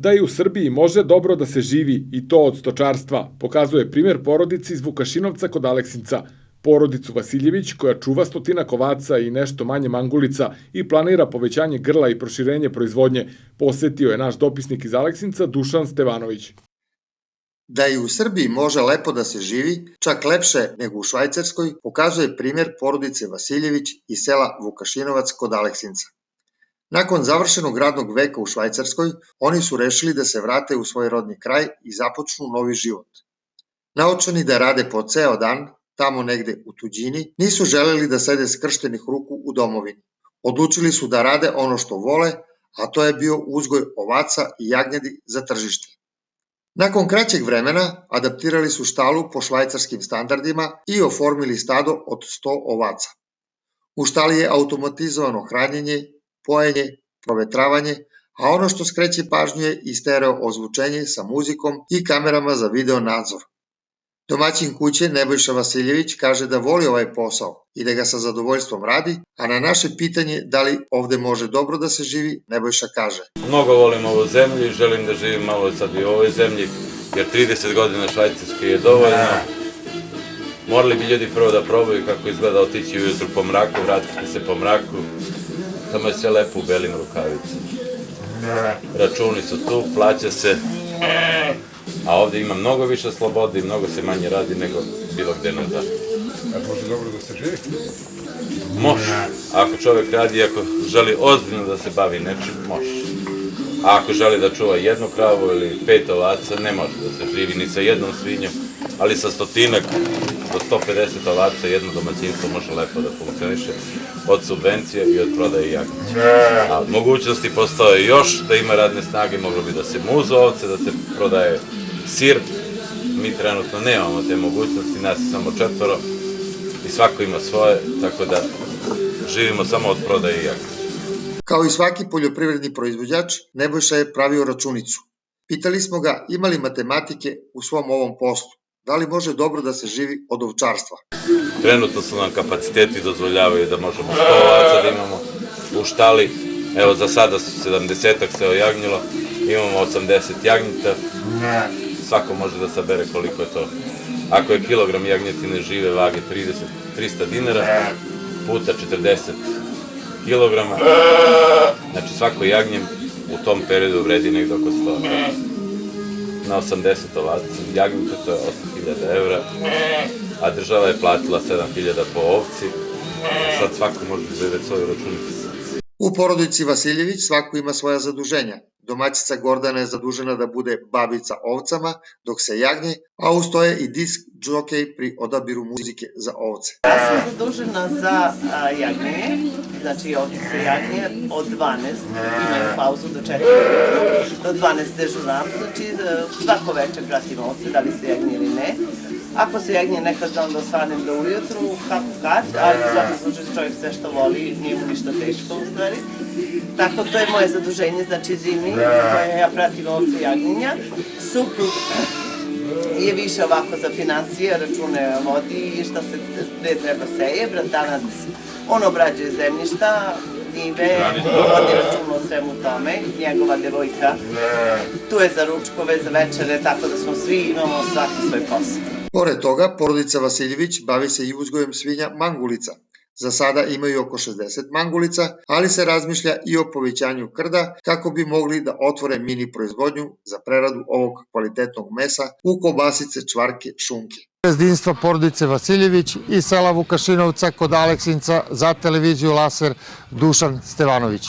Da i u Srbiji može dobro da se živi i to od stočarstva, pokazuje primjer porodici iz Vukašinovca kod Aleksinca. Porodicu Vasiljević, koja čuva stotinak ovaca i nešto manje mangulica i planira povećanje grla i proširenje proizvodnje, posetio je naš dopisnik iz Aleksinca Dušan Stevanović. Da i u Srbiji može lepo da se živi, čak lepše nego u Švajcarskoj, pokazuje primjer porodice Vasiljević iz sela Vukašinovac kod Aleksinca. Nakon završenog radnog veka u Švajcarskoj, oni su rešili da se vrate u svoj rodni kraj i započnu novi život. Naučeni da rade po ceo dan, tamo negde u tuđini, nisu želeli da sede skrštenih ruku u domovini. Odlučili su da rade ono što vole, a to je bio uzgoj ovaca i jagnjadi za tržište. Nakon kraćeg vremena adaptirali su štalu po švajcarskim standardima i oformili stado od 100 ovaca. U štali je automatizovano hranjenje, pojenje, provetravanje, a ono što skreće pažnju je i stereo ozvučenje sa muzikom i kamerama za video nadzor. Domaćin kuće Nebojša Vasiljević kaže da voli ovaj posao i da ga sa zadovoljstvom radi, a na naše pitanje da li ovde može dobro da se živi, Nebojša kaže: Mnogo volim ovu zemlju i želim da živim malo sad i u ovoj zemlji, jer 30 godina Švajcarske je dovoljno. Morali bi ljudi prvo da probaju kako izgleda otići ujutru po mraku, vratiti se po mraku. Tamo je sve lepo u belim rukavicama. Računi su tu, plaća se, a ovde ima mnogo više slobode i mnogo se manje radi nego bilo gde na dan. A može dobro da se živi? Može. Ako čovek radi, ako želi ozbiljno da se bavi nečim, može. A ako želi da čuva jednu kravu ili 5 ovaca, ne može da se živi ni sa jednom svinjom, ali sa stotinak do 150 ovaca jedno domaćinstvo može lepo da funkcioniše od subvencije i od prodaje jagnjeća. A mogućnosti postoje još da ima radne snage, moglo bi da se muzu ovce, da se prodaje sir. Mi trenutno nemamo te mogućnosti, nas je samo 4 i svako ima svoje, tako da živimo samo od prodaje jagnjeća. Kao i svaki poljoprivredni proizvođač, Nebojša je pravio računicu. Pitali smo ga ima li matematike u svom ovom poslu, da li može dobro da se živi od ovčarstva. Trenutno su nam kapaciteti dozvoljavaju da možemo 100 ovaca da imamo u štali. Evo za sada su 70-ak se ojagnjilo, imamo 80 jagnjeta, svako može da sabere koliko je to. Ako je kilogram jagnjetine žive vage 300 dinara, puta 40 kilograma, znači svako jagnje u tom periodu vredi nekdo oko 100. Na 80 ovaca jagnjeta to je 8.000 evra, a država je platila 7.000 po ovci, sad svako može izvedeti svoju računicu. U porodici Vasiljević svako ima svoja zaduženja. Domaćica Gordana je zadužena da bude babica ovcama dok se jagnje, a uz to je i disk džokej pri odabiru muzike za ovce. Ja sam zadužena za jagnje, znači ovce se jagnje od 12, imaju pauzu do 4 do 12 dežuram, znači svako večer pratim ovce, da li se jagnje ili ne. Ako se jagnje nekad znam da osvanem do ujutru, kako kad, ali u svakom slučaju čovjek sve što voli, nije mu ništa teško u stvari. Tako to je moje zaduženje, znači zimi, koje ja pratim ovce jagnjenja. Suprug je više ovako za financije, račune vodi, šta se gde treba seje, bratanac, on obrađuje zemljišta, njive, vodi račun o svemu tome, njegova devojka. Tu je za ručkove, za večere, tako da smo svi imamo svaki svoj posao. Pored toga, porodica Vasiljević bavi se i uzgojem svinja mangulica. Za sada imaju oko 60 mangulica, ali se razmišlja i o povećanju krda kako bi mogli da otvore mini proizvodnju za preradu ovog kvalitetnog mesa u kobasice, čvarke, šunke. Gazdinstva porodice Vasiljević iz sela Vukašinovca kod Aleksinca za televiziju Laser Dušan Stevanović.